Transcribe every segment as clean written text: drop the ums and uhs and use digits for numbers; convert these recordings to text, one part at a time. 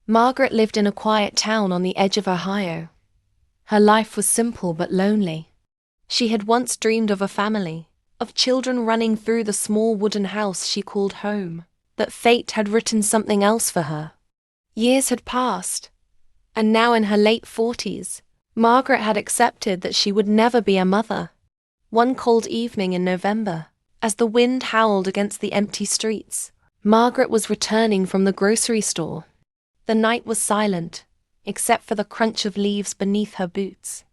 Margaret lived in a quiet town on the edge of Ohio. Her life was simple but lonely. She had once dreamed of a family, of children running through the small wooden house she called home, but fate had written something else for her. Years had passed, and now in her late 40s, Margaret had accepted that she would never be a mother. One cold evening in November, as the wind howled against the empty streets, Margaret was returning from the grocery store. The night was silent, except for the crunch of leaves beneath her boots.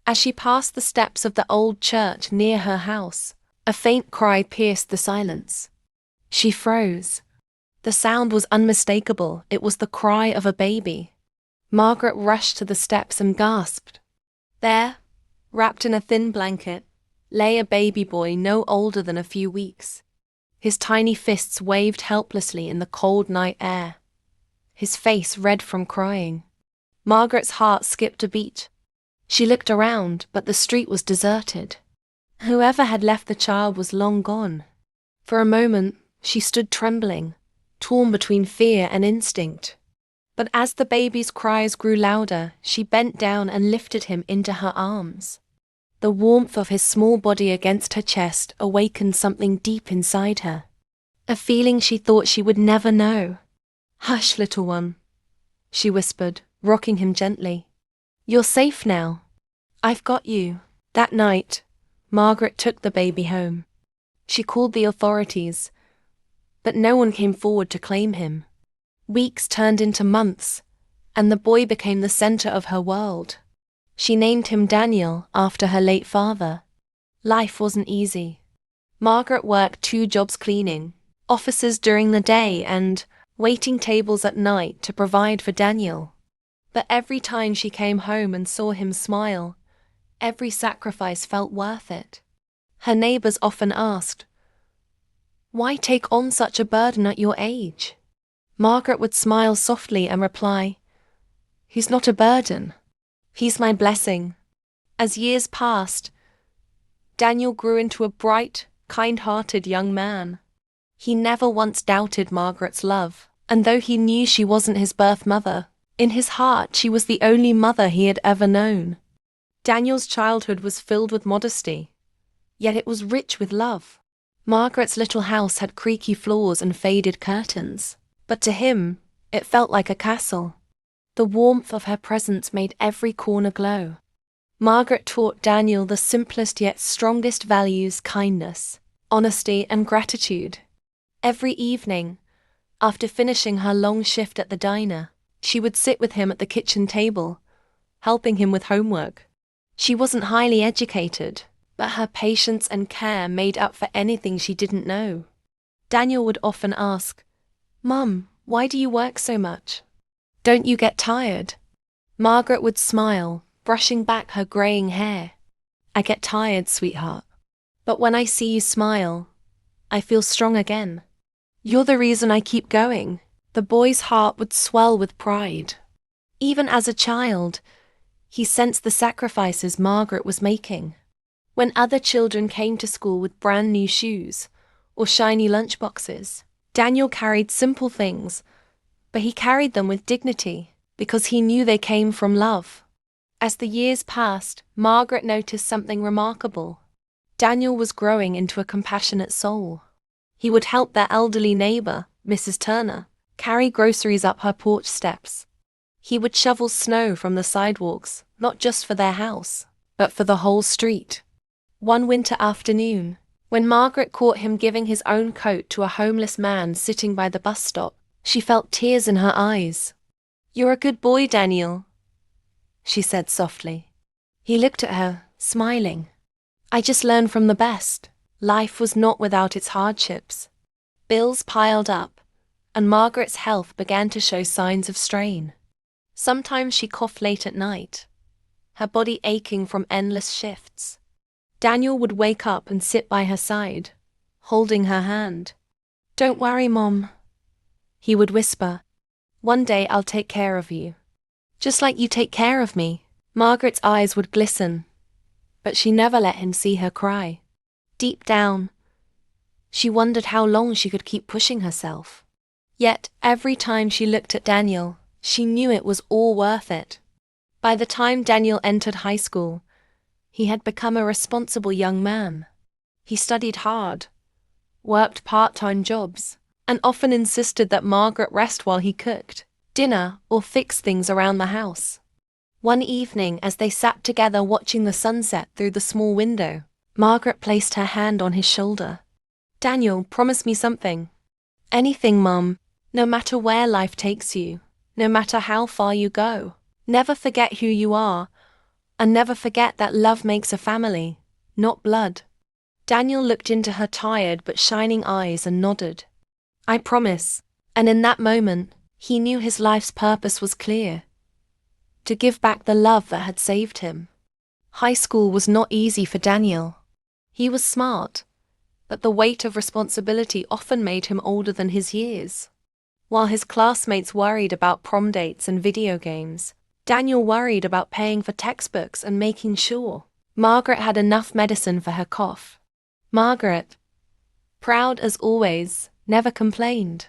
As she passed the steps of the old church near her house, a faint cry pierced the silence. She froze. The sound was unmistakable. It was the cry of a baby. Margaret rushed to the steps and gasped. There, wrapped in a thin blanket, lay a baby boy no older than a few weeks. His tiny fists waved helplessly in the cold night air. His face red from crying. Margaret's heart skipped a beat. She looked around, but the street was deserted. Whoever had left the child was long gone. For a moment, she stood trembling, torn between fear and instinct. But as the baby's cries grew louder, she bent down and lifted him into her arms. The warmth of his small body against her chest awakened something deep inside her. A feeling she thought she would never know. "Hush, little one," she whispered, rocking him gently. "You're safe now. I've got you." That night, Margaret took the baby home. She called the authorities, but no one came forward to claim him. Weeks turned into months, and the boy became the center of her world. She named him Daniel after her late father. Life wasn't easy. Margaret worked 2 jobs cleaning, offices during the day and waiting tables at night to provide for Daniel. But every time she came home and saw him smile, every sacrifice felt worth it. Her neighbors often asked, "Why take on such a burden at your age?" Margaret would smile softly and reply, "He's not a burden. He's my blessing." As years passed, Daniel grew into a bright, kind-hearted young man. He never once doubted Margaret's love, and though he knew she wasn't his birth mother, in his heart she was the only mother he had ever known. Daniel's childhood was filled with modesty, yet it was rich with love. Margaret's little house had creaky floors and faded curtains, but to him, it felt like a castle. The warmth of her presence made every corner glow. Margaret taught Daniel the simplest yet strongest values: kindness, honesty, and gratitude. Every evening, after finishing her long shift at the diner, she would sit with him at the kitchen table, helping him with homework. She wasn't highly educated, but her patience and care made up for anything she didn't know. Daniel would often ask, "Mum, why do you work so much? Don't you get tired?" Margaret would smile, brushing back her graying hair. "I get tired, sweetheart. But when I see you smile, I feel strong again. You're the reason I keep going." The boy's heart would swell with pride. Even as a child, he sensed the sacrifices Margaret was making. When other children came to school with brand new shoes or shiny lunchboxes, Daniel carried simple things, but he carried them with dignity because he knew they came from love. As the years passed, Margaret noticed something remarkable. Daniel was growing into a compassionate soul. He would help their elderly neighbor, Mrs. Turner, carry groceries up her porch steps. He would shovel snow from the sidewalks, not just for their house, but for the whole street. One winter afternoon, when Margaret caught him giving his own coat to a homeless man sitting by the bus stop, she felt tears in her eyes. "You're a good boy, Daniel," she said softly. He looked at her, smiling. "I just learned from the best." Life was not without its hardships. Bills piled up, and Margaret's health began to show signs of strain. Sometimes she coughed late at night, her body aching from endless shifts. Daniel would wake up and sit by her side, holding her hand. "Don't worry, Mom," he would whisper. "One day I'll take care of you. Just like you take care of me." Margaret's eyes would glisten, but she never let him see her cry. Deep down, she wondered how long she could keep pushing herself. Yet every time she looked at Daniel, She knew it was all worth it. By the time Daniel entered high school, he had become a responsible young man. He studied hard, worked part-time jobs, and often insisted that Margaret rest while he cooked dinner or fixed things around the house. One evening, as they sat together watching the sunset through the small window, Margaret placed her hand on his shoulder. "Daniel, promise me something." "Anything, Mum. No matter where life takes you, no matter how far you go, never forget who you are, and never forget that love makes a family, not blood." Daniel looked into her tired but shining eyes and nodded. "I promise." And in that moment, he knew his life's purpose was clear: to give back the love that had saved him. High school was not easy for Daniel. He was smart, but the weight of responsibility often made him older than his years. While his classmates worried about prom dates and video games, Daniel worried about paying for textbooks and making sure Margaret had enough medicine for her cough. Margaret, proud as always, never complained.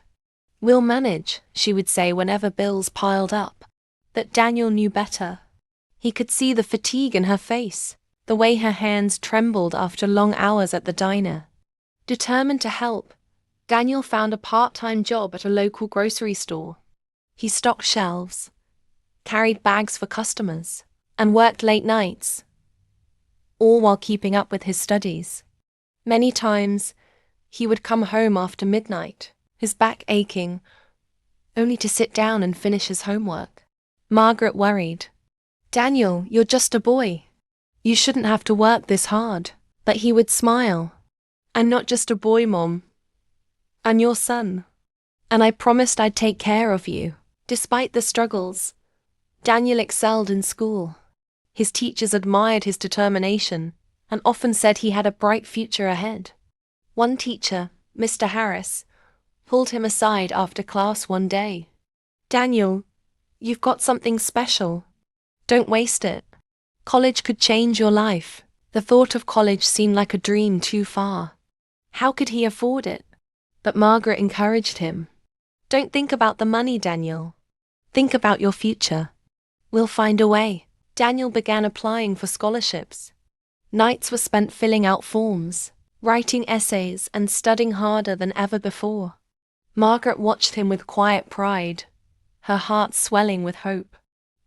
"We'll manage," she would say whenever bills piled up. But Daniel knew better. He could see the fatigue in her face, the way her hands trembled after long hours at the diner. Determined to help, Daniel found a part-time job at a local grocery store. He stocked shelves, carried bags for customers, and worked late nights, all while keeping up with his studies. Many times, he would come home after midnight, his back aching, only to sit down and finish his homework. Margaret worried. "Daniel, you're just a boy. You shouldn't have to work this hard." But he would smile. "I'm not just a boy, Mom. I'm your son. And I promised I'd take care of you." Despite the struggles, Daniel excelled in school. His teachers admired his determination and often said he had a bright future ahead. One teacher, Mr. Harris, pulled him aside after class one day. "Daniel, you've got something special. Don't waste it. College could change your life." The thought of college seemed like a dream too far. How could he afford it? But Margaret encouraged him. "Don't think about the money, Daniel. Think about your future. We'll find a way." Daniel began applying for scholarships. Nights were spent filling out forms, writing essays, and studying harder than ever before. Margaret watched him with quiet pride, her heart swelling with hope.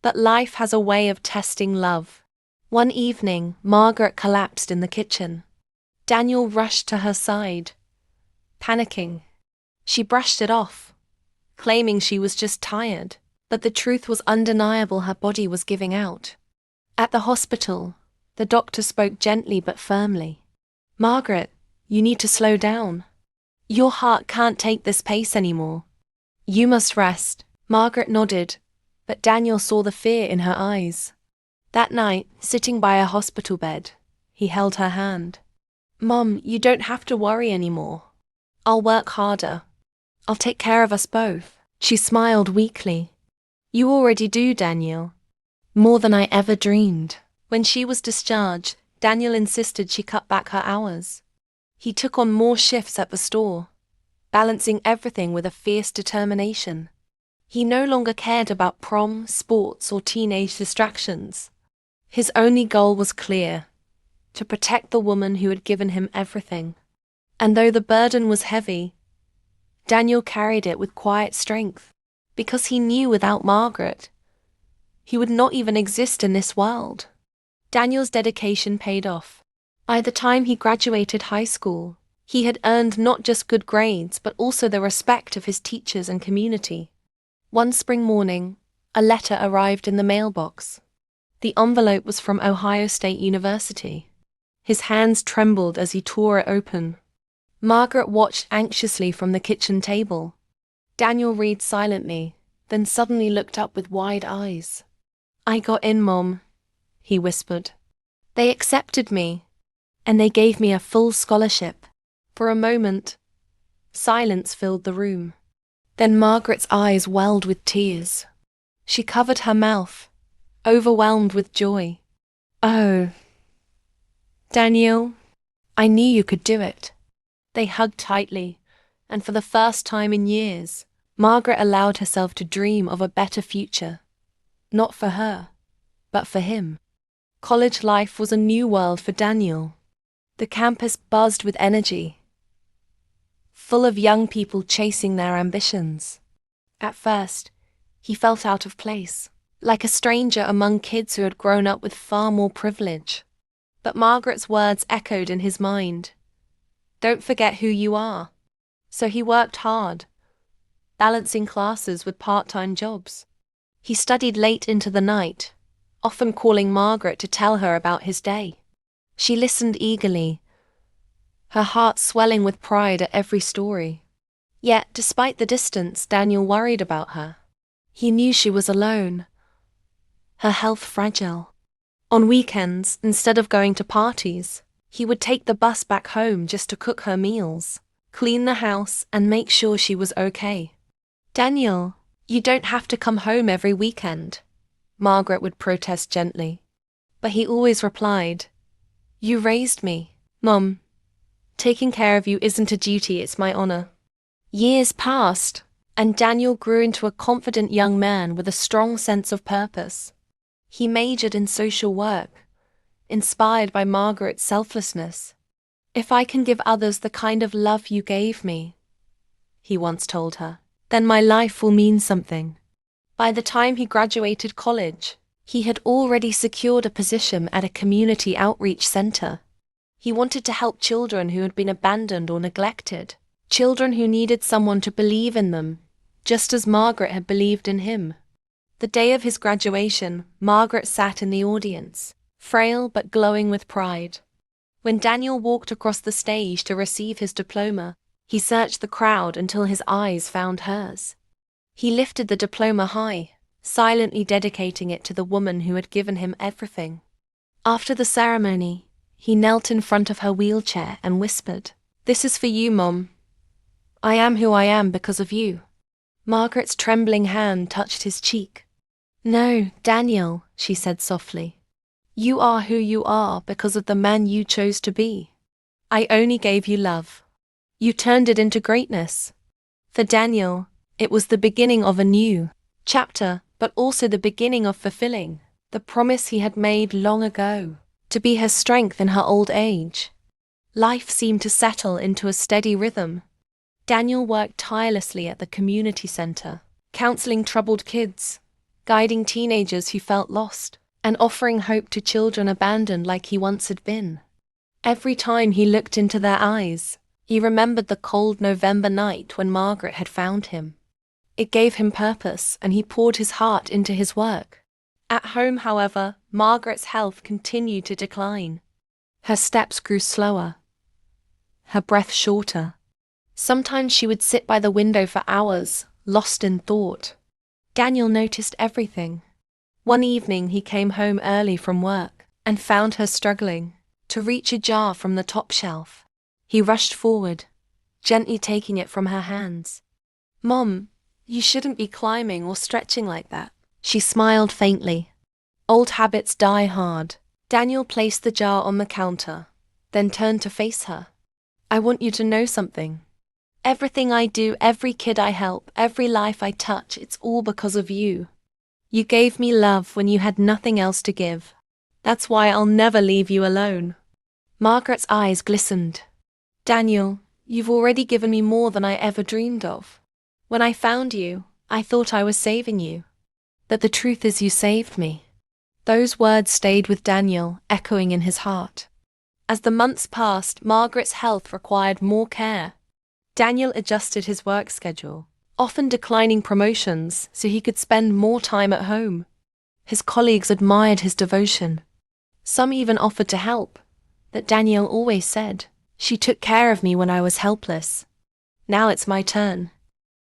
But life has a way of testing love. One evening, Margaret collapsed in the kitchen. Daniel rushed to her side, panicking. She brushed it off, claiming she was just tired, but the truth was undeniable: her body was giving out. At the hospital, the doctor spoke gently but firmly. "Margaret, you need to slow down. Your heart can't take this pace anymore. You must rest." Margaret nodded, but Daniel saw the fear in her eyes. That night, sitting by a hospital bed, he held her hand. "Mom, you don't have to worry anymore. I'll work harder. I'll take care of us both." She smiled weakly. "You already do, Daniel. More than I ever dreamed." When she was discharged, Daniel insisted she cut back her hours. He took on more shifts at the store, balancing everything with a fierce determination. He no longer cared about prom, sports, or teenage distractions. His only goal was clear: to protect the woman who had given him everything. And though the burden was heavy, Daniel carried it with quiet strength, because he knew without Margaret, he would not even exist in this world. Daniel's dedication paid off. By the time he graduated high school, he had earned not just good grades but also the respect of his teachers and community. One spring morning, a letter arrived in the mailbox. The envelope was from Ohio State University. His hands trembled as he tore it open. Margaret watched anxiously from the kitchen table. Daniel read silently, then suddenly looked up with wide eyes. "I got in, Mom," he whispered. "They accepted me, and they gave me a full scholarship." For a moment, silence filled the room. Then Margaret's eyes welled with tears. She covered her mouth, overwhelmed with joy. "Oh, Daniel, I knew you could do it." They hugged tightly, and for the first time in years, Margaret allowed herself to dream of a better future. Not for her, but for him. College life was a new world for Daniel. The campus buzzed with energy, full of young people chasing their ambitions. At first, he felt out of place, like a stranger among kids who had grown up with far more privilege. But Margaret's words echoed in his mind. Don't forget who you are. So he worked hard, balancing classes with part-time jobs. He studied late into the night, often calling Margaret to tell her about his day. She listened eagerly, her heart swelling with pride at every story. Yet, despite the distance, Daniel worried about her. He knew she was alone, her health fragile. On weekends, instead of going to parties, he would take the bus back home just to cook her meals, clean the house, and make sure she was okay. Daniel, you don't have to come home every weekend, Margaret would protest gently. But he always replied, You raised me, Mom. Taking care of you isn't a duty, it's my honor. Years passed, and Daniel grew into a confident young man with a strong sense of purpose. He majored in social work, inspired by Margaret's selflessness. If I can give others the kind of love you gave me, he once told her, then my life will mean something. By the time he graduated college, he had already secured a position at a community outreach center. He wanted to help children who had been abandoned or neglected, children who needed someone to believe in them, just as Margaret had believed in him. The day of his graduation, Margaret sat in the audience, frail but glowing with pride. When Daniel walked across the stage to receive his diploma, he searched the crowd until his eyes found hers. He lifted the diploma high, silently dedicating it to the woman who had given him everything. After the ceremony, he knelt in front of her wheelchair and whispered, This is for you, Mom. I am who I am because of you. Margaret's trembling hand touched his cheek. No, Daniel, she said softly. You are who you are because of the man you chose to be. I only gave you love. You turned it into greatness. For Daniel, it was the beginning of a new chapter, but also the beginning of fulfilling the promise he had made long ago, to be her strength in her old age. Life seemed to settle into a steady rhythm. Daniel worked tirelessly at the community center, counseling troubled kids, guiding teenagers who felt lost, and offering hope to children abandoned like he once had been. Every time he looked into their eyes, he remembered the cold November night when Margaret had found him. It gave him purpose, and he poured his heart into his work. At home, however, Margaret's health continued to decline. Her steps grew slower, her breath shorter. Sometimes she would sit by the window for hours, lost in thought. Daniel noticed everything. One evening he came home early from work and found her struggling to reach a jar from the top shelf. He rushed forward, gently taking it from her hands. Mom, you shouldn't be climbing or stretching like that. She smiled faintly. Old habits die hard. Daniel placed the jar on the counter, then turned to face her. I want you to know something. Everything I do, every kid I help, every life I touch, it's all because of you. You gave me love when you had nothing else to give. That's why I'll never leave you alone. Margaret's eyes glistened. Daniel, you've already given me more than I ever dreamed of. When I found you, I thought I was saving you. But the truth is you saved me. Those words stayed with Daniel, echoing in his heart. As the months passed, Margaret's health required more care. Daniel adjusted his work schedule, often declining promotions so he could spend more time at home. His colleagues admired his devotion. Some even offered to help, but Daniel always said, She took care of me when I was helpless. Now it's my turn.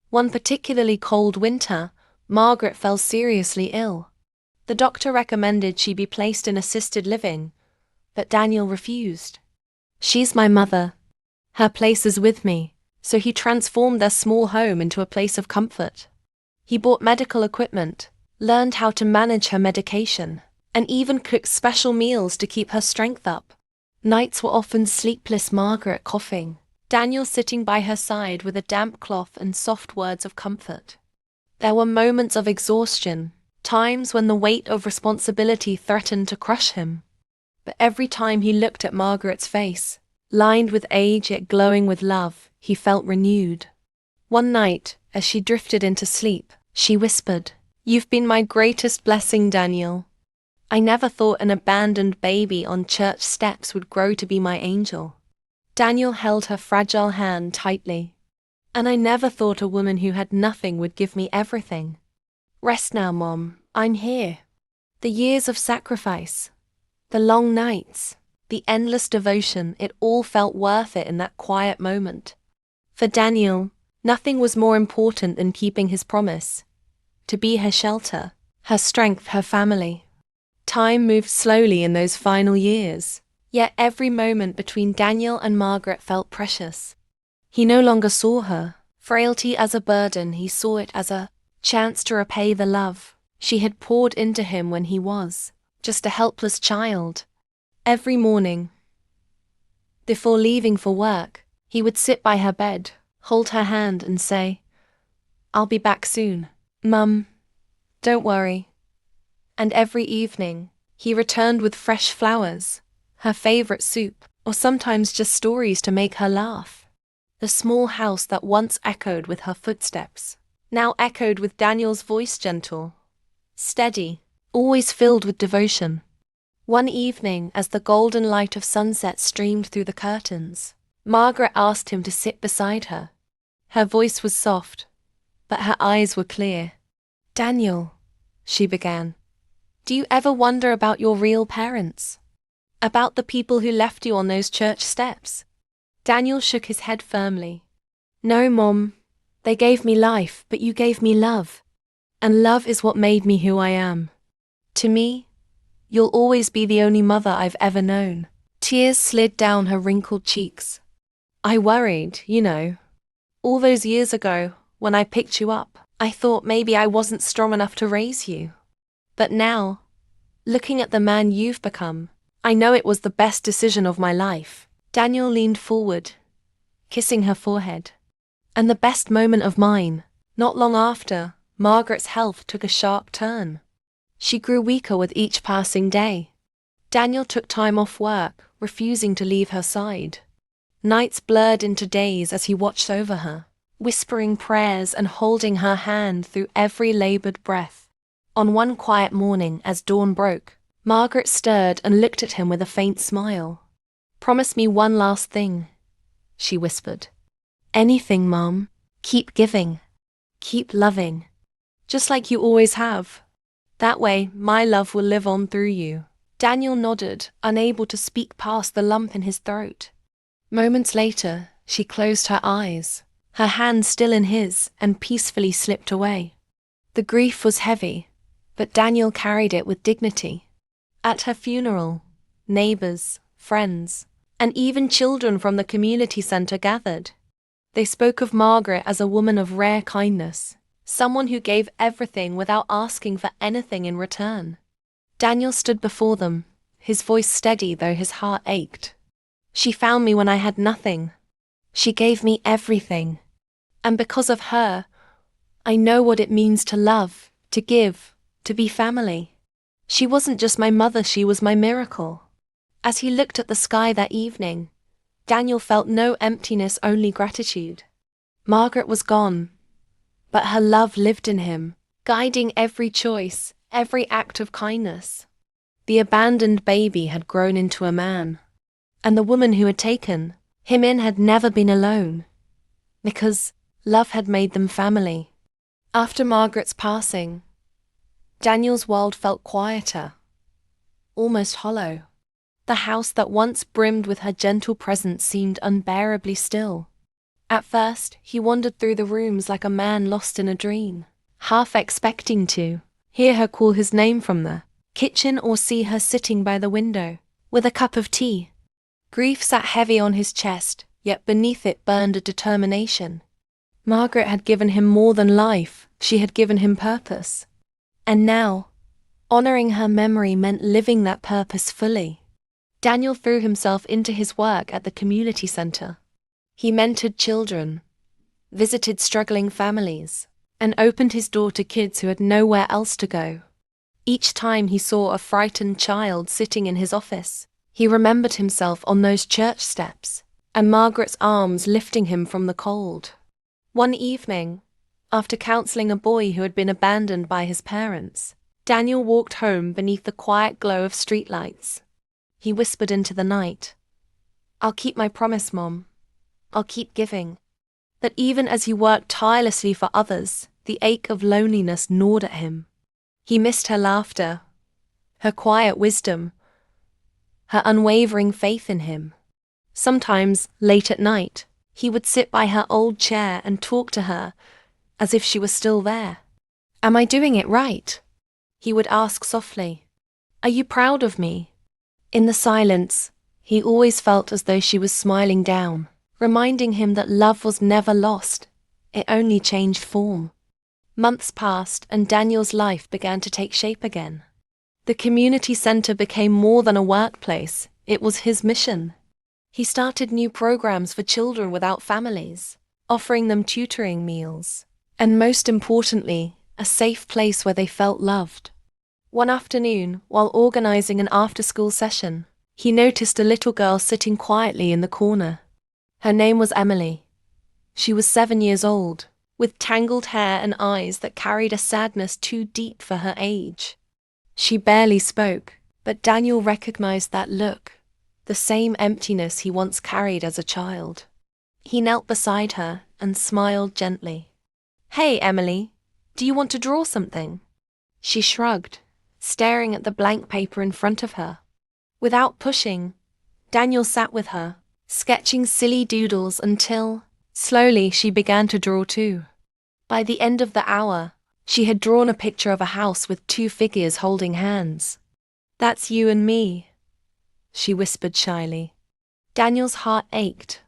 One particularly cold winter, Margaret fell seriously ill. The doctor recommended she be placed in assisted living, but Daniel refused. She's my mother. Her place is with me. So he transformed their small home into a place of comfort. He bought medical equipment, learned how to manage her medication, and even cooked special meals to keep her strength up. Nights were often sleepless, Margaret coughing, Daniel sitting by her side with a damp cloth and soft words of comfort. There were moments of exhaustion, times when the weight of responsibility threatened to crush him. But every time he looked at Margaret's face, lined with age yet glowing with love, he felt renewed. One night, as she drifted into sleep, she whispered, "You've been my greatest blessing, Daniel. I never thought an abandoned baby on church steps would grow to be my angel." Daniel held her fragile hand tightly. "And I never thought a woman who had nothing would give me everything. Rest now, Mom, I'm here." The years of sacrifice, the long nights, the endless devotion, it all felt worth it in that quiet moment. For Daniel, nothing was more important than keeping his promise, to be her shelter, her strength, her family. Time moved slowly in those final years, yet every moment between Daniel and Margaret felt precious. He no longer saw her frailty as a burden, he saw it as a chance to repay the love she had poured into him when he was just a helpless child. Every morning, before leaving for work, he would sit by her bed, hold her hand and say, "I'll be back soon, Mum. Don't worry." And every evening, he returned with fresh flowers, her favorite soup, or sometimes just stories to make her laugh. The small house that once echoed with her footsteps now echoed with Daniel's voice, gentle, steady, always filled with devotion. One evening, as the golden light of sunset streamed through the curtains, Margaret asked him to sit beside her. Her voice was soft, but her eyes were clear. "Daniel," she began, "do you ever wonder about your real parents? About the people who left you on those church steps?" Daniel shook his head firmly. "No, Mom. They gave me life, but you gave me love. And love is what made me who I am. To me, you'll always be the only mother I've ever known." Tears slid down her wrinkled cheeks. "I worried, you know. All those years ago, when I picked you up, I thought maybe I wasn't strong enough to raise you. But now, looking at the man you've become, I know it was the best decision of my life." Daniel leaned forward, kissing her forehead. "And the best moment of mine." Not long after, Margaret's health took a sharp turn. She grew weaker with each passing day. Daniel took time off work, refusing to leave her side. Nights blurred into days as he watched over her, whispering prayers and holding her hand through every labored breath. On one quiet morning, as dawn broke, Margaret stirred and looked at him with a faint smile. "Promise me one last thing," she whispered. "Anything, Mom. Keep giving. Keep loving. Just like you always have. That way, my love will live on through you." Daniel nodded, unable to speak past the lump in his throat. Moments later, she closed her eyes, her hand still in his, and peacefully slipped away. The grief was heavy, but Daniel carried it with dignity. At her funeral, neighbors, friends, and even children from the community center gathered. They spoke of Margaret as a woman of rare kindness, someone who gave everything without asking for anything in return. Daniel stood before them, his voice steady though his heart ached. "She found me when I had nothing. She gave me everything. And because of her, I know what it means to love, to give, to be family. She wasn't just my mother, she was my miracle." As he looked at the sky that evening, Daniel felt no emptiness, only gratitude. Margaret was gone, but her love lived in him, guiding every choice, every act of kindness. The abandoned baby had grown into a man, and the woman who had taken him in had never been alone, because love had made them family. After Margaret's passing, Daniel's world felt quieter, almost hollow. The house that once brimmed with her gentle presence seemed unbearably still. At first, he wandered through the rooms like a man lost in a dream, half expecting to hear her call his name from the kitchen or see her sitting by the window with a cup of tea. Grief sat heavy on his chest, yet beneath it burned a determination. Margaret had given him more than life, she had given him purpose. And now, honoring her memory meant living that purpose fully. Daniel threw himself into his work at the community center. He mentored children, visited struggling families, and opened his door to kids who had nowhere else to go. Each time he saw a frightened child sitting in his office, he remembered himself on those church steps, and Margaret's arms lifting him from the cold. One evening, after counseling a boy who had been abandoned by his parents, Daniel walked home beneath the quiet glow of streetlights. He whispered into the night, "I'll keep my promise, Mom. I'll keep giving." But even as he worked tirelessly for others, the ache of loneliness gnawed at him. He missed her laughter, her quiet wisdom, her unwavering faith in him. Sometimes, late at night, he would sit by her old chair and talk to her as if she was still there. "Am I doing it right?" he would ask softly. "Are you proud of me?" In the silence, he always felt as though she was smiling down, reminding him that love was never lost, it only changed form. Months passed and Daniel's life began to take shape again. The community center became more than a workplace, it was his mission. He started new programs for children without families, offering them tutoring meals, and most importantly, a safe place where they felt loved. One afternoon, while organizing an after-school session, he noticed a little girl sitting quietly in the corner. Her name was Emily. She was 7 years old, with tangled hair and eyes that carried a sadness too deep for her age. She barely spoke, but Daniel recognized that look, the same emptiness he once carried as a child. He knelt beside her and smiled gently. "Hey, Emily, do you want to draw something?" She shrugged, staring at the blank paper in front of her. Without pushing, Daniel sat with her, sketching silly doodles until, slowly, she began to draw too. By the end of the hour, she had drawn a picture of a house with 2 figures holding hands. "That's you and me," she whispered shyly. Daniel's heart ached,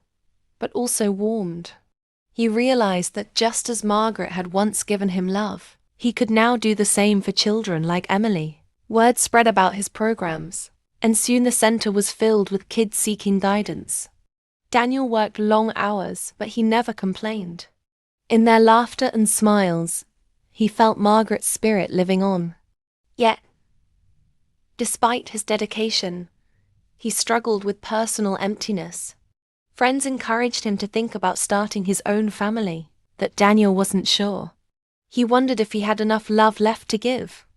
but also warmed. He realized that just as Margaret had once given him love, he could now do the same for children like Emily. Word spread about his programs, and soon the center was filled with kids seeking guidance. Daniel worked long hours, but he never complained. In their laughter and smiles, he felt Margaret's spirit living on. Yet, despite his dedication, he struggled with personal emptiness. Friends encouraged him to think about starting his own family, but Daniel wasn't sure. He wondered if he had enough love left to give.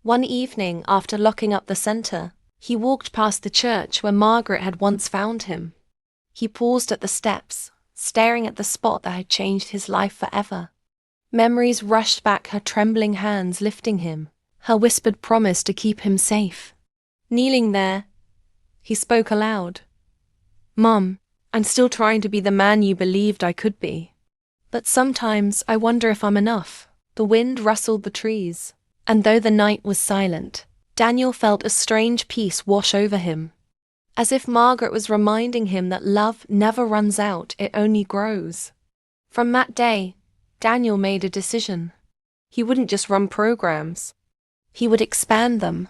One evening, after locking up the center, he walked past the church where Margaret had once found him. He paused at the steps, staring at the spot that had changed his life forever. Memories rushed back, her trembling hands lifting him, her whispered promise to keep him safe. Kneeling there, he spoke aloud. "Mom, I'm still trying to be the man you believed I could be. But sometimes I wonder if I'm enough." The wind rustled the trees, and though the night was silent, Daniel felt a strange peace wash over him. As if Margaret was reminding him that love never runs out, it only grows. From that day, Daniel made a decision. He wouldn't just run programs. He would expand them.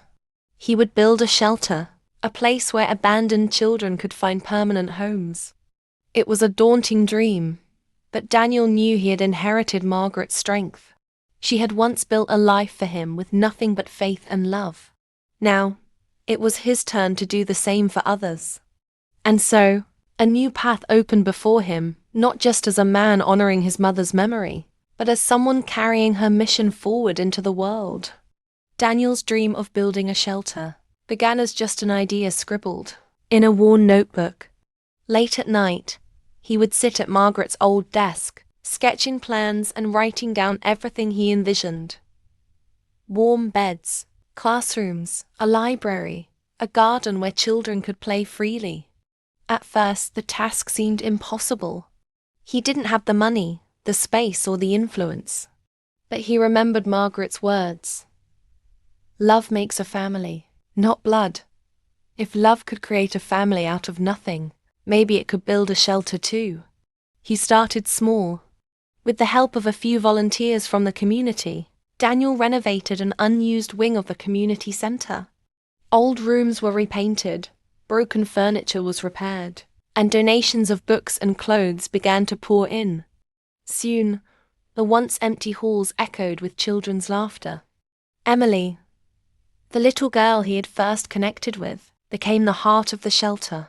He would build a shelter, a place where abandoned children could find permanent homes. It was a daunting dream, but Daniel knew he had inherited Margaret's strength. She had once built a life for him with nothing but faith and love. Now, it was his turn to do the same for others. And so, a new path opened before him, not just as a man honoring his mother's memory, but as someone carrying her mission forward into the world. Daniel's dream of building a shelter began as just an idea scribbled in a worn notebook. Late at night, he would sit at Margaret's old desk, sketching plans and writing down everything he envisioned. Warm beds, classrooms, a library, a garden where children could play freely. At first, the task seemed impossible. He didn't have the money, the space, or the influence. But he remembered Margaret's words. "Love makes a family, not blood." If love could create a family out of nothing, maybe it could build a shelter too. He started small. With the help of a few volunteers from the community, Daniel renovated an unused wing of the community center. Old rooms were repainted, broken furniture was repaired, and donations of books and clothes began to pour in. Soon, the once empty halls echoed with children's laughter. Emily, the little girl he had first connected with, became the heart of the shelter.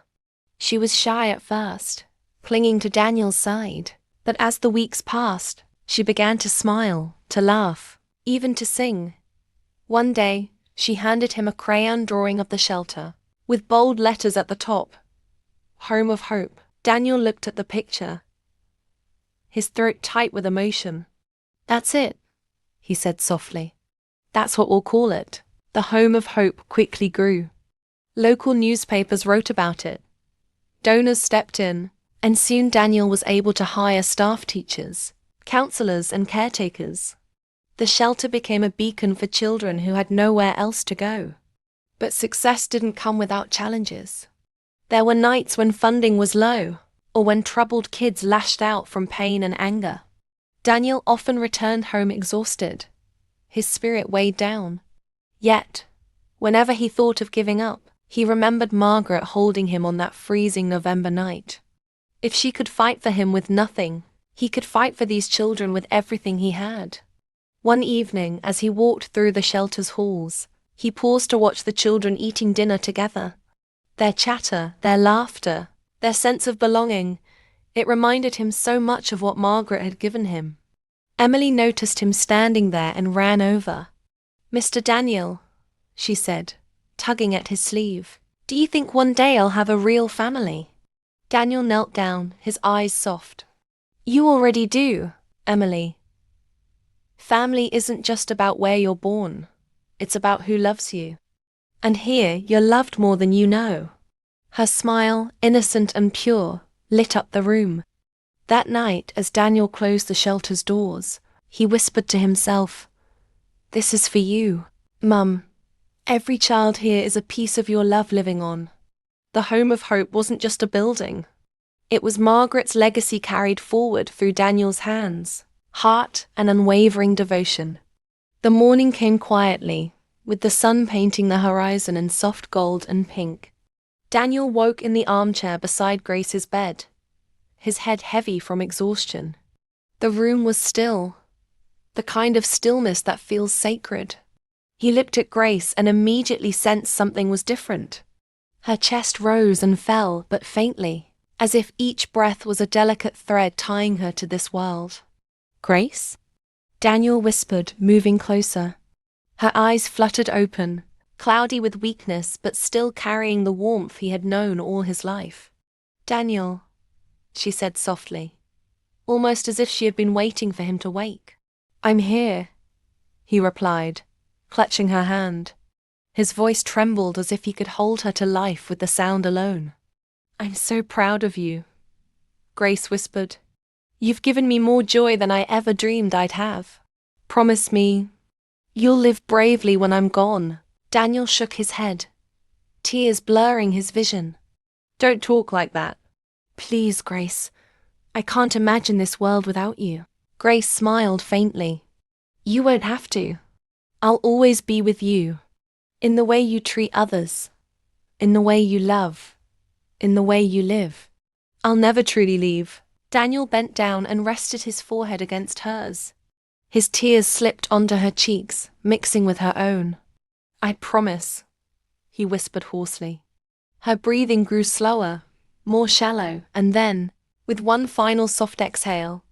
She was shy at first, clinging to Daniel's side, but as the weeks passed, she began to smile, to laugh, even to sing. One day, she handed him a crayon drawing of the shelter, with bold letters at the top. Home of Hope. Daniel looked at the picture, his throat tight with emotion. "That's it," he said softly. "That's what we'll call it." The Home of Hope quickly grew. Local newspapers wrote about it. Donors stepped in, and soon Daniel was able to hire staff teachers, counselors, and caretakers. The shelter became a beacon for children who had nowhere else to go. But success didn't come without challenges. There were nights when funding was low, or when troubled kids lashed out from pain and anger. Daniel often returned home exhausted, his spirit weighed down. Yet, whenever he thought of giving up, he remembered Margaret holding him on that freezing November night. If she could fight for him with nothing, he could fight for these children with everything he had. One evening, as he walked through the shelter's halls, he paused to watch the children eating dinner together. Their chatter, their laughter, their sense of belonging, it reminded him so much of what Margaret had given him. Emily noticed him standing there and ran over. "Mr. Daniel," she said, tugging at his sleeve, "do you think one day I'll have a real family?" Daniel knelt down, his eyes soft. "You already do, Emily. Family isn't just about where you're born, it's about who loves you. And here you're loved more than you know." Her smile, innocent and pure, lit up the room. That night, as Daniel closed the shelter's doors, he whispered to himself, "This is for you, Mum. Every child here is a piece of your love living on." The Home of Hope wasn't just a building. It was Margaret's legacy carried forward through Daniel's hands, heart, and unwavering devotion. The morning came quietly, with the sun painting the horizon in soft gold and pink. Daniel woke in the armchair beside Grace's bed, his head heavy from exhaustion. The room was still, the kind of stillness that feels sacred. He looked at Grace and immediately sensed something was different. Her chest rose and fell, but faintly, as if each breath was a delicate thread tying her to this world. "Grace?" Daniel whispered, moving closer. Her eyes fluttered open, cloudy with weakness but still carrying the warmth he had known all his life. "Daniel," she said softly, almost as if she had been waiting for him to wake. "I'm here," he replied, clutching her hand. His voice trembled as if he could hold her to life with the sound alone. "I'm so proud of you," Grace whispered. "You've given me more joy than I ever dreamed I'd have. Promise me, you'll live bravely when I'm gone." Daniel shook his head, tears blurring his vision. "Don't talk like that. Please, Grace. I can't imagine this world without you." Grace smiled faintly. "You won't have to. I'll always be with you. In the way you treat others. In the way you love. In the way you live. I'll never truly leave." Daniel bent down and rested his forehead against hers. His tears slipped onto her cheeks, mixing with her own. "I promise," he whispered hoarsely. Her breathing grew slower, more shallow, and then, with one final soft exhale,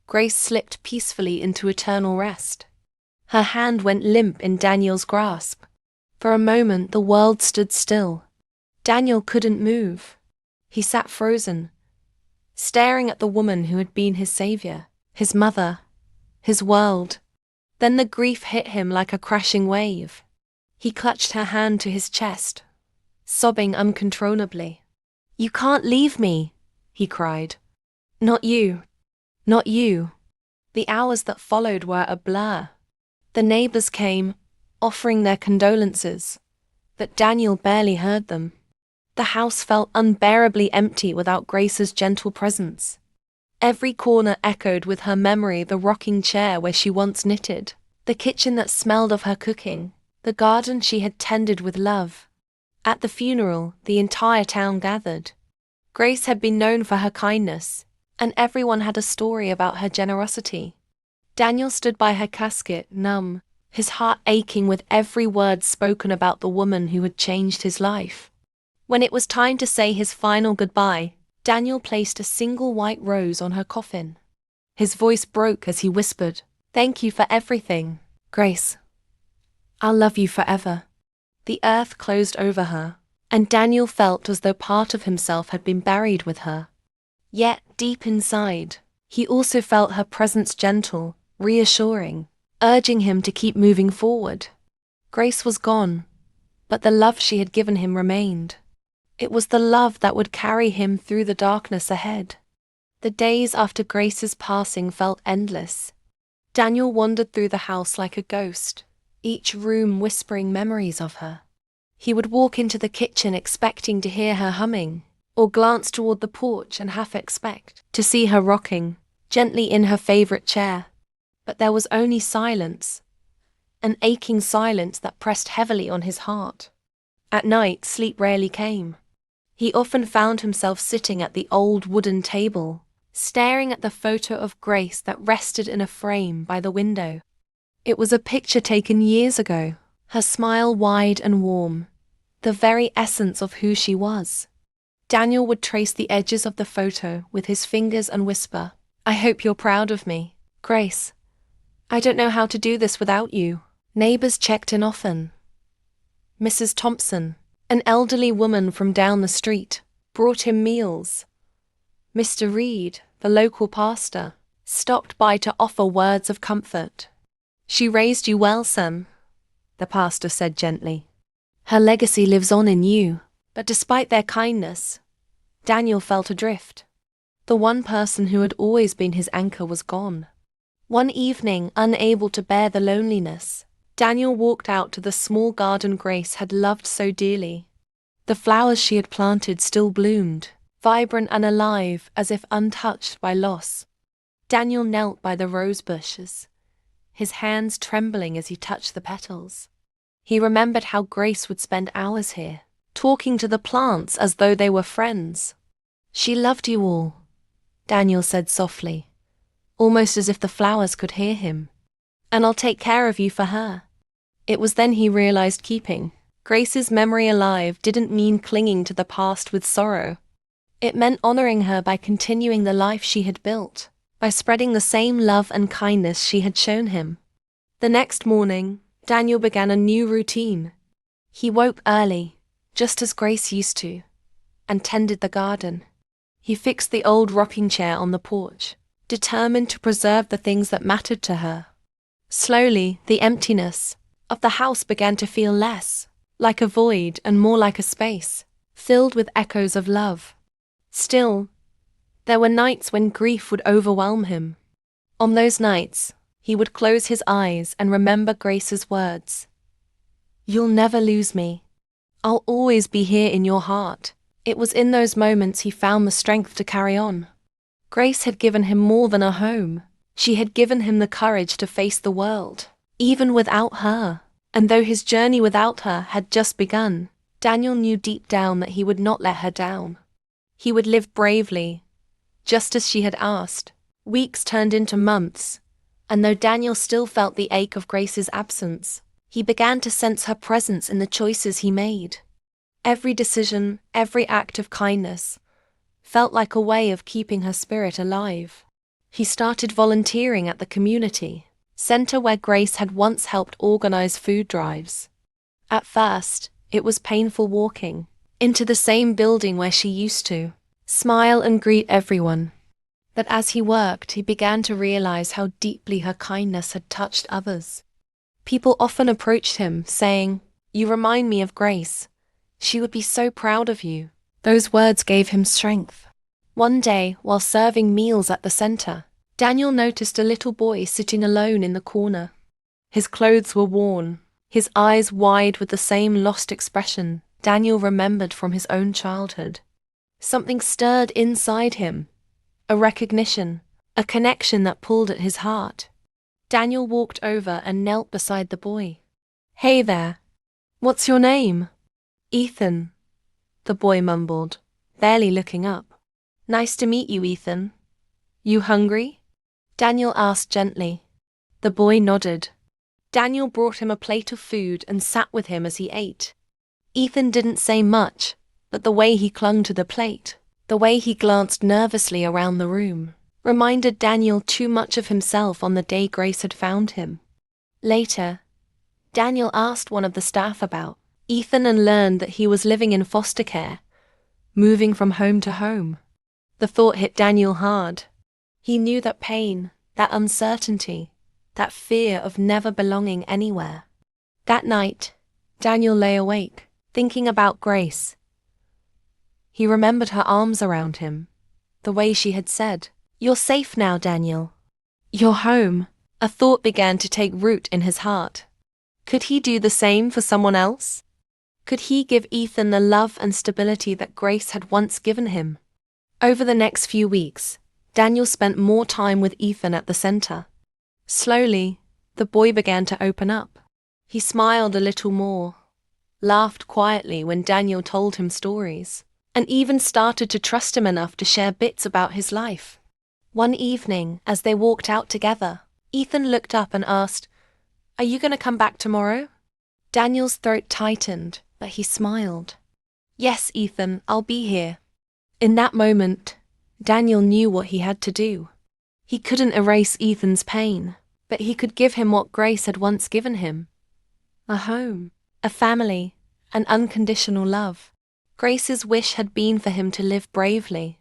Grace slipped peacefully into eternal rest. Her hand went limp in Daniel's grasp. For a moment the world stood still. Daniel couldn't move. He sat frozen, staring at the woman who had been his savior, his mother, his world. Then the grief hit him like a crashing wave. He clutched her hand to his chest, sobbing uncontrollably. "You can't leave me," he cried. "Not you. Not you." The hours that followed were a blur. The neighbors came, offering their condolences, but Daniel barely heard them. The house felt unbearably empty without Grace's gentle presence. Every corner echoed with her memory: the rocking chair where she once knitted, the kitchen that smelled of her cooking, the garden she had tended with love. At the funeral, the entire town gathered. Grace had been known for her kindness, and everyone had a story about her generosity. Daniel stood by her casket, numb, his heart aching with every word spoken about the woman who had changed his life. When it was time to say his final goodbye, Daniel placed a single white rose on her coffin. His voice broke as he whispered, "Thank you for everything, Grace. I'll love you forever." The earth closed over her, and Daniel felt as though part of himself had been buried with her. Yet, deep inside, he also felt her presence gentle, reassuring, urging him to keep moving forward. Grace was gone, but the love she had given him remained. It was the love that would carry him through the darkness ahead. The days after Grace's passing felt endless. Daniel wandered through the house like a ghost, each room whispering memories of her. He would walk into the kitchen expecting to hear her humming, or glance toward the porch and half expect to see her rocking gently in her favorite chair. But there was only silence, an aching silence that pressed heavily on his heart. At night, sleep rarely came. He often found himself sitting at the old wooden table, staring at the photo of Grace that rested in a frame by the window. It was a picture taken years ago, her smile wide and warm, the very essence of who she was. Daniel would trace the edges of the photo with his fingers and whisper, "I hope you're proud of me, Grace. I don't know how to do this without you." Neighbors checked in often. Mrs. Thompson, an elderly woman from down the street, brought him meals. Mr. Reed, the local pastor, stopped by to offer words of comfort. "She raised you well, Sam," the pastor said gently. "Her legacy lives on in you." But despite their kindness, Daniel felt adrift. The one person who had always been his anchor was gone. One evening, unable to bear the loneliness, Daniel walked out to the small garden Grace had loved so dearly. The flowers she had planted still bloomed, vibrant and alive as if untouched by loss. Daniel knelt by the rose bushes, his hands trembling as he touched the petals. He remembered how Grace would spend hours here, talking to the plants as though they were friends. "She loved you all," Daniel said softly, almost as if the flowers could hear him. "And I'll take care of you for her." It was then he realized keeping Grace's memory alive didn't mean clinging to the past with sorrow. It meant honoring her by continuing the life she had built, by spreading the same love and kindness she had shown him. The next morning, Daniel began a new routine. He woke early, just as Grace used to, and tended the garden. He fixed the old rocking chair on the porch, determined to preserve the things that mattered to her. Slowly, the emptiness of the house began to feel less like a void and more like a space, filled with echoes of love. Still, there were nights when grief would overwhelm him. On those nights, he would close his eyes and remember Grace's words. "You'll never lose me. I'll always be here in your heart." It was in those moments he found the strength to carry on. Grace had given him more than a home. She had given him the courage to face the world, even without her. And though his journey without her had just begun, Daniel knew deep down that he would not let her down. He would live bravely, just as she had asked. Weeks turned into months, and though Daniel still felt the ache of Grace's absence, he began to sense her presence in the choices he made. Every decision, every act of kindness, felt like a way of keeping her spirit alive. He started volunteering at the community center where Grace had once helped organize food drives. At first, it was painful walking into the same building where she used to smile and greet everyone. But as he worked, he began to realize how deeply her kindness had touched others. People often approached him, saying, "You remind me of Grace. She would be so proud of you." Those words gave him strength. One day, while serving meals at the center, Daniel noticed a little boy sitting alone in the corner. His clothes were worn, his eyes wide with the same lost expression Daniel remembered from his own childhood. Something stirred inside him, a recognition, a connection that pulled at his heart. Daniel walked over and knelt beside the boy. "Hey there, what's your name?" "Ethan," the boy mumbled. barely looking up. "Nice to meet you, Ethan. You hungry?" Daniel asked gently. The boy nodded. Daniel brought him a plate of food and sat with him as he ate. Ethan didn't say much, but the way he clung to the plate, the way he glanced nervously around the room, reminded Daniel too much of himself on the day Grace had found him. Later, Daniel asked one of the staff about Ethan and learned that he was living in foster care, moving from home to home. The thought hit Daniel hard. He knew that pain, that uncertainty, that fear of never belonging anywhere. That night, Daniel lay awake, thinking about Grace. He remembered her arms around him, the way she had said, "You're safe now, Daniel. You're home." A thought began to take root in his heart. Could he do the same for someone else? Could he give Ethan the love and stability that Grace had once given him? Over the next few weeks, Daniel spent more time with Ethan at the center. Slowly, the boy began to open up. He smiled a little more, laughed quietly when Daniel told him stories, and even started to trust him enough to share bits about his life. One evening, as they walked out together, Ethan looked up and asked, "Are you going to come back tomorrow?" Daniel's throat tightened, but he smiled. "Yes, Ethan, I'll be here." In that moment, Daniel knew what he had to do. He couldn't erase Ethan's pain, but he could give him what Grace had once given him: a home, a family, an unconditional love. Grace's wish had been for him to live bravely.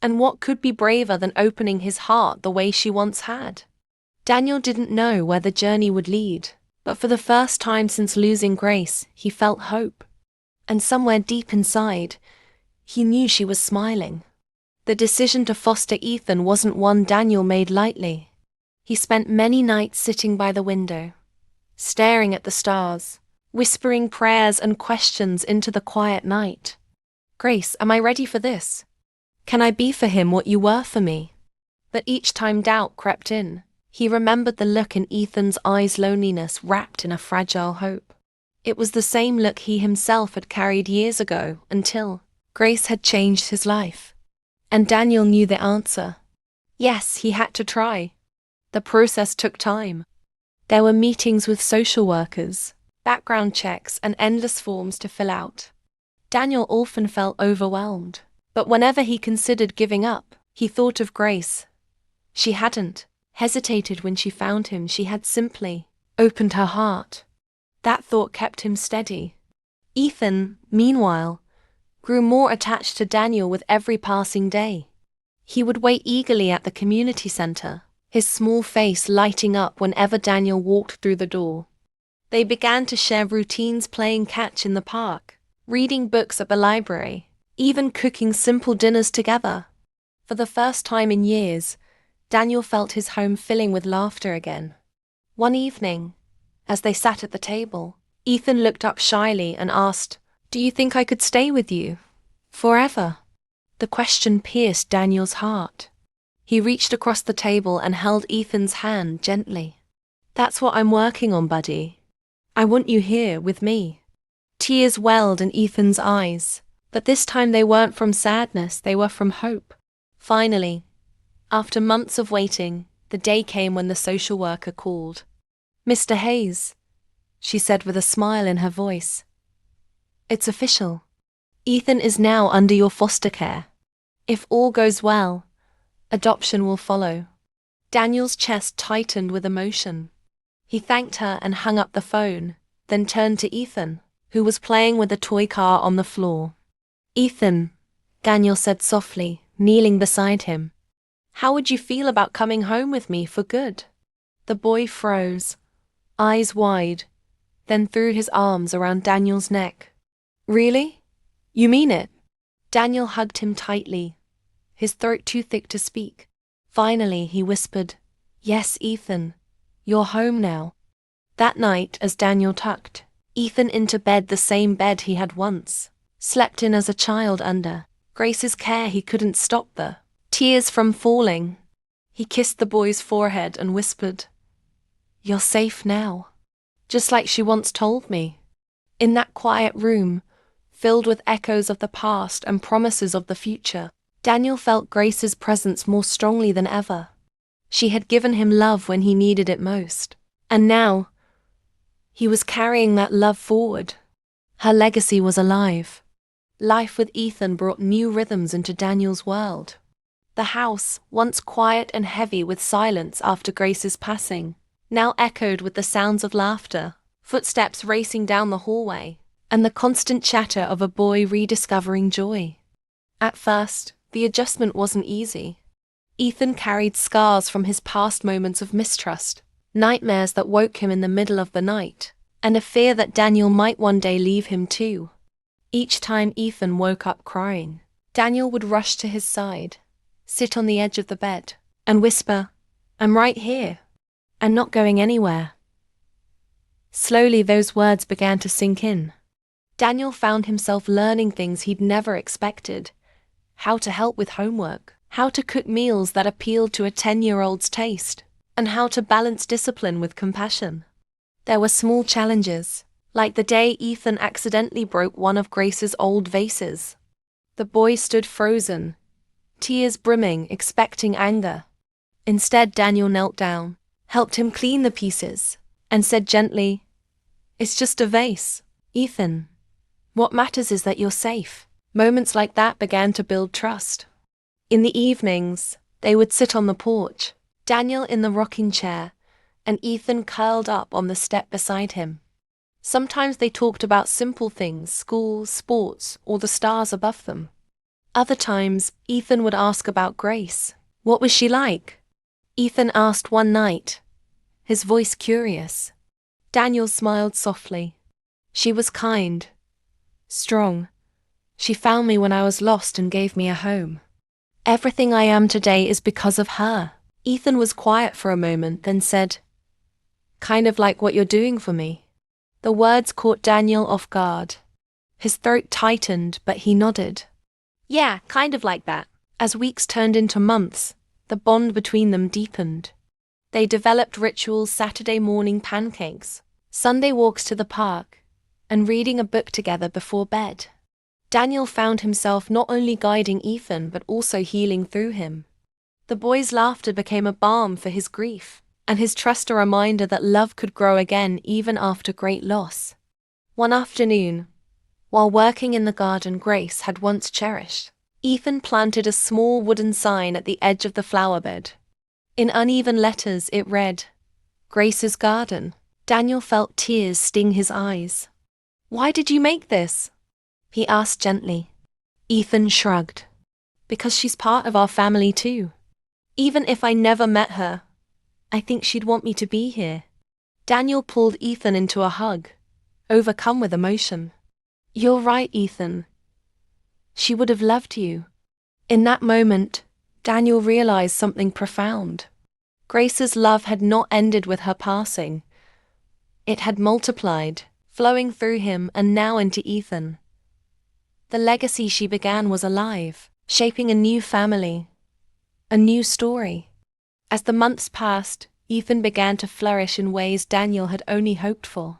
And what could be braver than opening his heart the way she once had? Daniel didn't know where the journey would lead, but for the first time since losing Grace, he felt hope. And somewhere deep inside, he knew she was smiling. The decision to foster Ethan wasn't one Daniel made lightly. He spent many nights sitting by the window, staring at the stars, whispering prayers and questions into the quiet night. "Grace, am I ready for this? Can I be for him what you were for me?" But each time doubt crept in, he remembered the look in Ethan's eyes, loneliness wrapped in a fragile hope. It was the same look he himself had carried years ago, until Grace had changed his life. And Daniel knew the answer. Yes, he had to try. The process took time. There were meetings with social workers, background checks, and endless forms to fill out. Daniel often felt overwhelmed, but whenever he considered giving up, he thought of Grace. She hadn't hesitated when she found him. She had simply opened her heart. That thought kept him steady. Ethan, meanwhile, grew more attached to Daniel with every passing day. He would wait eagerly at the community center, his small face lighting up whenever Daniel walked through the door. They began to share routines, playing catch in the park, reading books at the library, even cooking simple dinners together. For the first time in years, Daniel felt his home filling with laughter again. One evening, as they sat at the table, Ethan looked up shyly and asked, "Do you think I could stay with you forever?" The question pierced Daniel's heart. He reached across the table and held Ethan's hand gently. "That's what I'm working on, buddy. I want you here with me." Tears welled in Ethan's eyes, but this time they weren't from sadness, they were from hope. Finally, after months of waiting, the day came when the social worker called. "Mr. Hayes," she said with a smile in her voice. "It's official. Ethan is now under your foster care. If all goes well, adoption will follow." Daniel's chest tightened with emotion. He thanked her and hung up the phone, then turned to Ethan, who was playing with a toy car on the floor. "Ethan," Daniel said softly, kneeling beside him, "how would you feel about coming home with me for good?" The boy froze, eyes wide, then threw his arms around Daniel's neck. "Really? You mean it?" Daniel hugged him tightly, his throat too thick to speak. Finally, he whispered, "Yes, Ethan, you're home now." That night, as Daniel tucked Ethan into bed, the same bed he had once slept in as a child under Grace's care, he couldn't stop the tears from falling. He kissed the boy's forehead and whispered, "You're safe now, just like she once told me." In that quiet room, filled with echoes of the past and promises of the future. Daniel felt Grace's presence more strongly than ever. She had given him love when he needed it most. And now, he was carrying that love forward. Her legacy was alive. Life with Ethan brought new rhythms into Daniel's world. The house, once quiet and heavy with silence after Grace's passing, now echoed with the sounds of laughter, footsteps racing down the hallway, and the constant chatter of a boy rediscovering joy. At first, the adjustment wasn't easy. Ethan carried scars from his past moments of mistrust, nightmares that woke him in the middle of the night, and a fear that Daniel might one day leave him too. Each time Ethan woke up crying, Daniel would rush to his side, sit on the edge of the bed, and whisper, "I'm right here. I'm not going anywhere." Slowly those words began to sink in. Daniel found himself learning things he'd never expected. How to help with homework, how to cook meals that appealed to a 10-year-old's taste, and how to balance discipline with compassion. There were small challenges, like the day Ethan accidentally broke one of Grace's old vases. The boy stood frozen, tears brimming, expecting anger. Instead, Daniel knelt down, helped him clean the pieces, and said gently, "It's just a vase, Ethan. What matters is that you're safe." Moments like that began to build trust. In the evenings, they would sit on the porch, Daniel in the rocking chair, and Ethan curled up on the step beside him. Sometimes they talked about simple things, school, sports, or the stars above them. Other times, Ethan would ask about Grace. What was she like? Ethan asked one night, his voice curious. Daniel smiled softly. She was kind, strong. She found me when I was lost and gave me a home. Everything I am today is because of her. Ethan was quiet for a moment, then said, "Kind of like what you're doing for me." The words caught Daniel off guard. His throat tightened, but he nodded. "Yeah, kind of like that." As weeks turned into months, the bond between them deepened. They developed rituals: Saturday morning pancakes, Sunday walks to the park, and reading a book together before bed. Daniel found himself not only guiding Ethan but also healing through him. The boy's laughter became a balm for his grief, and his trust a reminder that love could grow again even after great loss. One afternoon, while working in the garden Grace had once cherished, Ethan planted a small wooden sign at the edge of the flower bed. In uneven letters it read, "Grace's Garden." Daniel felt tears sting his eyes. "Why did you make this?" he asked gently. Ethan shrugged. "Because she's part of our family too. Even if I never met her, I think she'd want me to be here." Daniel pulled Ethan into a hug, overcome with emotion. "You're right, Ethan. She would have loved you." In that moment, Daniel realized something profound. Grace's love had not ended with her passing. It had multiplied, flowing through him and now into Ethan. The legacy she began was alive, shaping a new family, a new story. As the months passed, Ethan began to flourish in ways Daniel had only hoped for.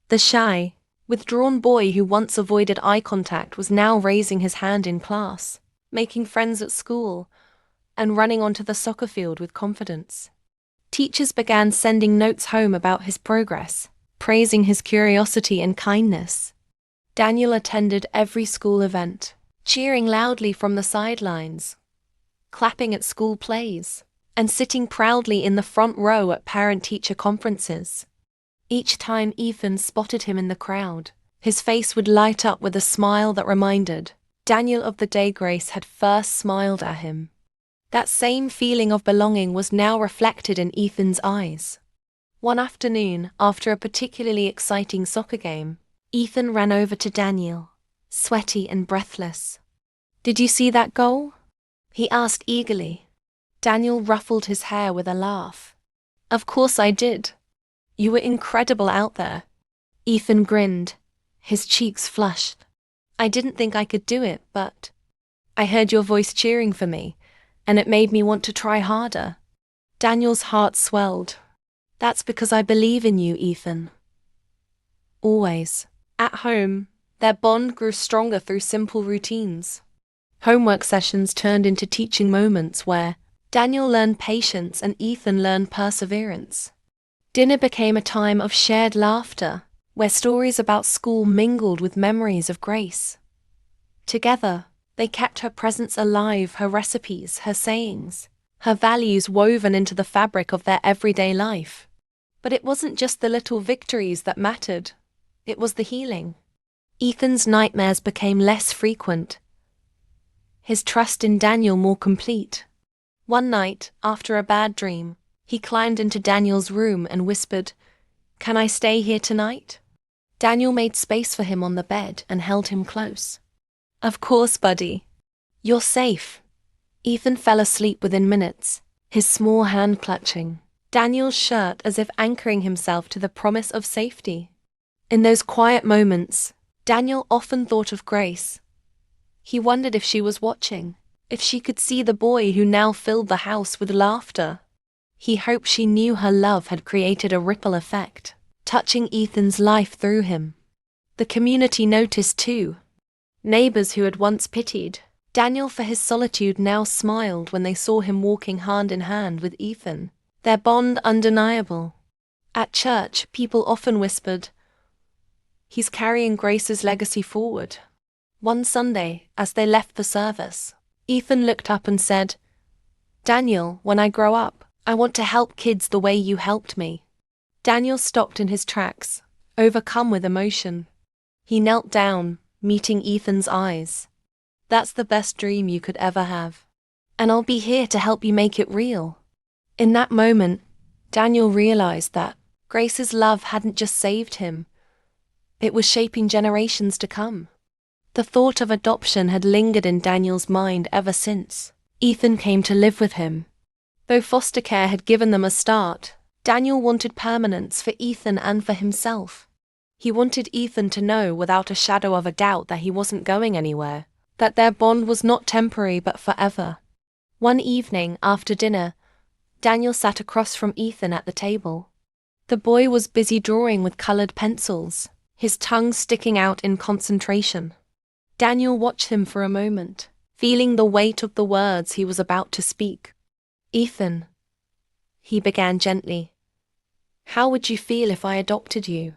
The shy, withdrawn boy who once avoided eye contact was now raising his hand in class, making friends at school, and running onto the soccer field with confidence. Teachers began sending notes home about his progress, praising his curiosity and kindness. Daniel attended every school event, cheering loudly from the sidelines, clapping at school plays, and sitting proudly in the front row at parent-teacher conferences. Each time Ethan spotted him in the crowd, his face would light up with a smile that reminded Daniel of the day Grace had first smiled at him. That same feeling of belonging was now reflected in Ethan's eyes. One afternoon, after a particularly exciting soccer game, Ethan ran over to Daniel, sweaty and breathless. "Did you see that goal?" he asked eagerly. Daniel ruffled his hair with a laugh. "Of course I did. You were incredible out there." Ethan grinned, his cheeks flushed. "I didn't think I could do it, but I heard your voice cheering for me, and it made me want to try harder." Daniel's heart swelled. "That's because I believe in you, Ethan. Always." At home, Their bond grew stronger through simple routines. Homework sessions turned into teaching moments where Daniel learned patience and Ethan learned perseverance. Dinner became a time of shared laughter, where stories about school mingled with memories of Grace. Together, they kept her presence alive, her recipes, her sayings, her values woven into the fabric of their everyday life. But it wasn't just the little victories that mattered, it was the healing. Ethan's nightmares became less frequent, his trust in Daniel more complete. One night, after a bad dream, he climbed into Daniel's room and whispered, "Can I stay here tonight?" Daniel made space for him on the bed and held him close. "Of course, buddy. You're safe." Ethan fell asleep within minutes, his small hand clutching Daniel's shirt as if anchoring himself to the promise of safety. In those quiet moments, Daniel often thought of Grace. He wondered if she was watching, if she could see the boy who now filled the house with laughter. He hoped she knew her love had created a ripple effect, touching Ethan's life through him. The community noticed too. Neighbors who had once pitied Daniel for his solitude now smiled when they saw him walking hand in hand with Ethan, their bond undeniable. At church, people often whispered, "He's carrying Grace's legacy forward." One Sunday, as they left the service, Ethan looked up and said, "Daniel, when I grow up, I want to help kids the way you helped me." Daniel stopped in his tracks, overcome with emotion. He knelt down, meeting Ethan's eyes. "That's the best dream you could ever have. And I'll be here to help you make it real." In that moment, Daniel realized that Grace's love hadn't just saved him, it was shaping generations to come. The thought of adoption had lingered in Daniel's mind ever since Ethan came to live with him. Though foster care had given them a start, Daniel wanted permanence for Ethan and for himself. He wanted Ethan to know without a shadow of a doubt that he wasn't going anywhere, that their bond was not temporary but forever. One evening, after dinner, Daniel sat across from Ethan at the table. The boy was busy drawing with colored pencils, his tongue sticking out in concentration. Daniel watched him for a moment, feeling the weight of the words he was about to speak. "Ethan," he began gently, "how would you feel if I adopted you?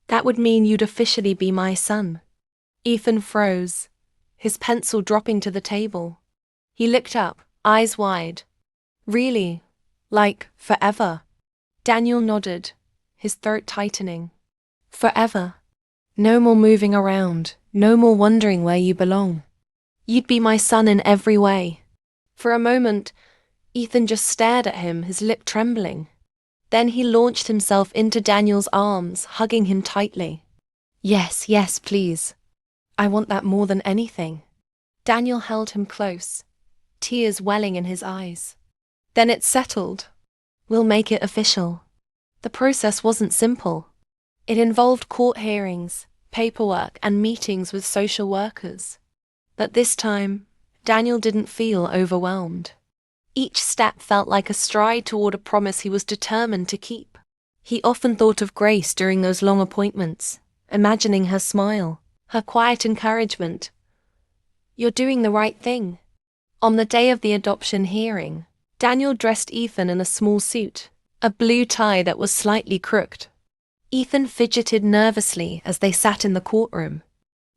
That would mean you'd officially be my son." Ethan froze, his pencil dropping to the table. He looked up, eyes wide. "Really? Like, forever?" Daniel nodded, his throat tightening. "Forever. No more moving around, no more wondering where you belong. You'd be my son in every way." For a moment, Ethan just stared at him, his lip trembling. Then he launched himself into Daniel's arms, hugging him tightly. "Yes, yes, please. I want that more than anything." Daniel held him close, tears welling in his eyes. "Then it's settled. We'll make it official." The process wasn't simple. It involved court hearings, paperwork, and meetings with social workers. But this time, Daniel didn't feel overwhelmed. Each step felt like a stride toward a promise he was determined to keep. He often thought of Grace during those long appointments, imagining her smile, her quiet encouragement. "You're doing the right thing." On the day of the adoption hearing, Daniel dressed Ethan in a small suit, a blue tie that was slightly crooked. Ethan fidgeted nervously as they sat in the courtroom.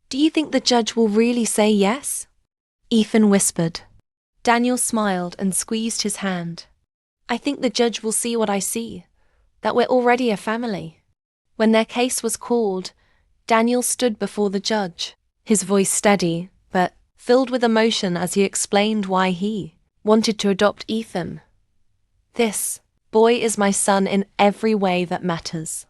"Do you think the judge will really say yes?" Ethan whispered. Daniel smiled and squeezed his hand. "I think the judge will see what I see, that we're already a family." When their case was called, Daniel stood before the judge, his voice steady, but filled with emotion as he explained why he wanted to adopt Ethan. "This boy is my son in every way that matters.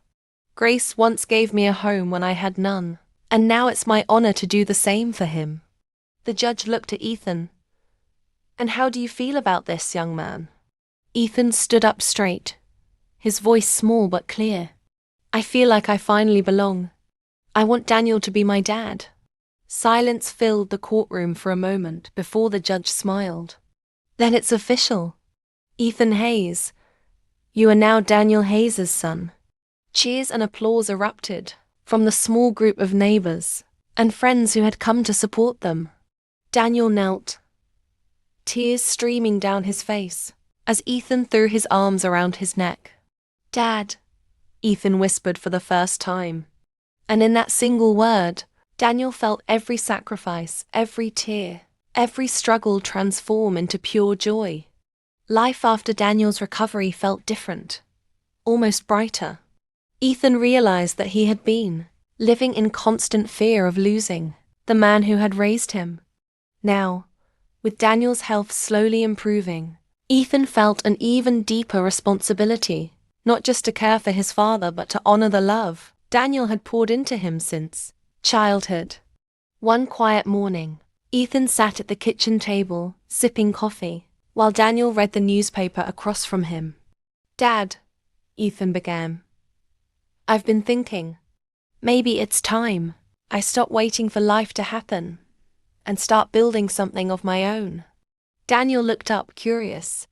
Grace once gave me a home when I had none, and now it's my honor to do the same for him." The judge looked at Ethan. "And how do you feel about this, young man?" Ethan stood up straight, his voice small but clear. "I feel like I finally belong. I want Daniel to be my dad." Silence filled the courtroom for a moment before the judge smiled. "Then it's official. Ethan Hayes, you are now Daniel Hayes' son." Cheers and applause erupted from the small group of neighbors, and friends who had come to support them. Daniel knelt, tears streaming down his face, as Ethan threw his arms around his neck. "Dad," Ethan whispered for the first time. And in that single word, Daniel felt every sacrifice, every tear, every struggle transform into pure joy. Life after Daniel's recovery felt different, almost brighter. Ethan realized that he had been living in constant fear of losing the man who had raised him. Now, with Daniel's health slowly improving, Ethan felt an even deeper responsibility, not just to care for his father but to honor the love Daniel had poured into him since childhood. One quiet morning, Ethan sat at the kitchen table, sipping coffee, while Daniel read the newspaper across from him. "Dad," Ethan began, "I've been thinking. Maybe it's time I stop waiting for life to happen and start building something of my own." Daniel looked up, curious.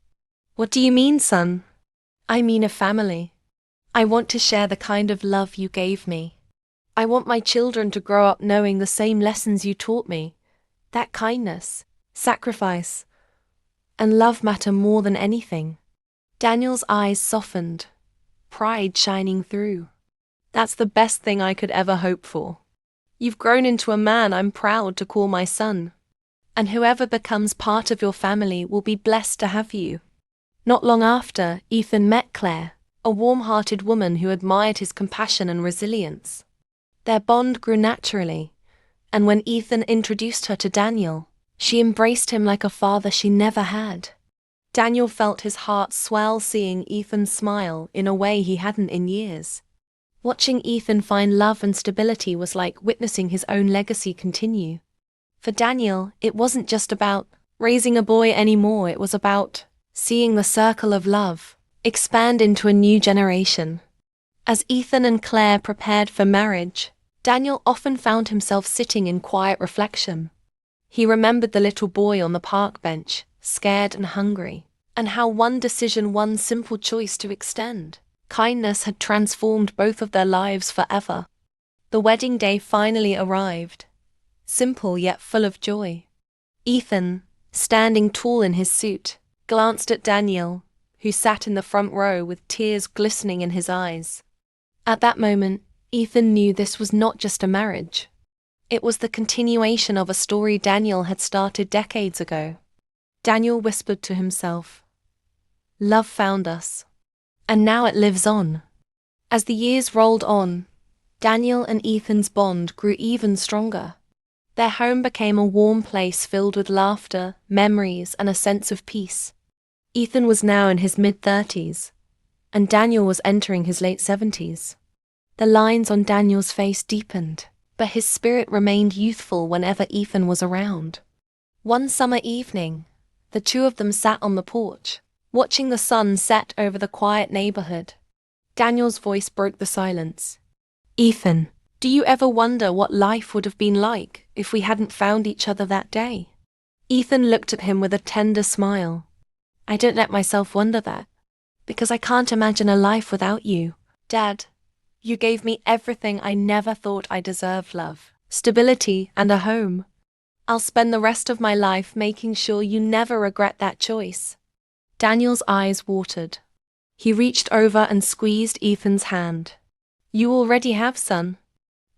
"What do you mean, son?" "I mean a family. I want to share the kind of love you gave me. I want my children to grow up knowing the same lessons you taught me. That kindness, sacrifice, and love matter more than anything." Daniel's eyes softened, pride shining through. "That's the best thing I could ever hope for. You've grown into a man I'm proud to call my son. And whoever becomes part of your family will be blessed to have you." Not long after, Ethan met Claire, a warm-hearted woman who admired his compassion and resilience. Their bond grew naturally, and when Ethan introduced her to Daniel, she embraced him like a father she never had. Daniel felt his heart swell seeing Ethan smile in a way he hadn't in years. Watching Ethan find love and stability was like witnessing his own legacy continue. For Daniel, it wasn't just about raising a boy anymore, it was about seeing the circle of love expand into a new generation. As Ethan and Claire prepared for marriage, Daniel often found himself sitting in quiet reflection. He remembered the little boy on the park bench, scared and hungry, and how one decision, one simple choice to extend kindness had transformed both of their lives forever. The wedding day finally arrived, simple yet full of joy. Ethan, standing tall in his suit, glanced at Daniel, who sat in the front row with tears glistening in his eyes. At that moment, Ethan knew this was not just a marriage. It was the continuation of a story Daniel had started decades ago. Daniel whispered to himself, "Love found us, and now it lives on." As the years rolled on, Daniel and Ethan's bond grew even stronger. Their home became a warm place filled with laughter, memories, and a sense of peace. Ethan was now in his mid-30s, and Daniel was entering his late 70s. The lines on Daniel's face deepened, but his spirit remained youthful whenever Ethan was around. One summer evening, the two of them sat on the porch, watching the sun set over the quiet neighborhood. Daniel's voice broke the silence. "Ethan, do you ever wonder what life would have been like if we hadn't found each other that day?" Ethan looked at him with a tender smile. "I don't let myself wonder that, because I can't imagine a life without you. Dad, you gave me everything I never thought I deserved: love, stability, and a home. I'll spend the rest of my life making sure you never regret that choice." Daniel's eyes watered. He reached over and squeezed Ethan's hand. "You already have, son.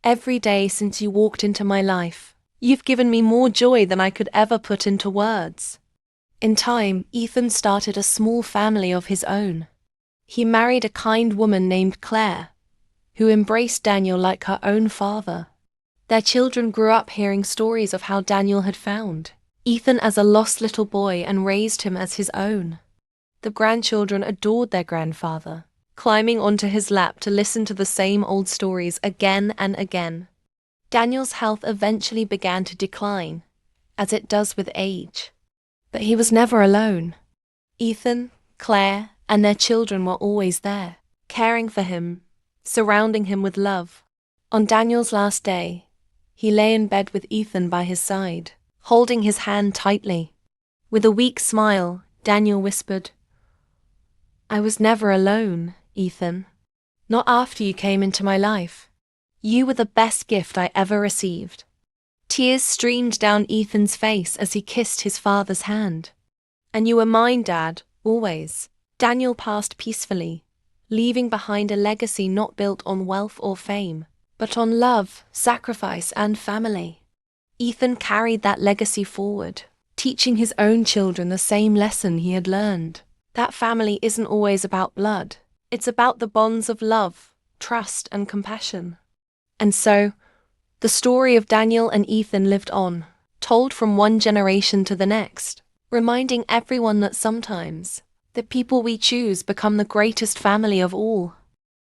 Every day since you walked into my life, you've given me more joy than I could ever put into words." In time, Ethan started a small family of his own. He married a kind woman named Claire, who embraced Daniel like her own father. Their children grew up hearing stories of how Daniel had found Ethan as a lost little boy and raised him as his own. The grandchildren adored their grandfather, climbing onto his lap to listen to the same old stories again and again. Daniel's health eventually began to decline, as it does with age. But he was never alone. Ethan, Claire, and their children were always there, caring for him, surrounding him with love. On Daniel's last day, he lay in bed with Ethan by his side, holding his hand tightly. With a weak smile, Daniel whispered, "I was never alone, Ethan. Not after you came into my life. You were the best gift I ever received." Tears streamed down Ethan's face as he kissed his father's hand. "And you were mine, Dad, always." Daniel passed peacefully, leaving behind a legacy not built on wealth or fame, but on love, sacrifice, and family. Ethan carried that legacy forward, teaching his own children the same lesson he had learned. That family isn't always about blood. It's about the bonds of love, trust, and compassion. And so, the story of Daniel and Ethan lived on, told from one generation to the next, reminding everyone that sometimes, the people we choose become the greatest family of all.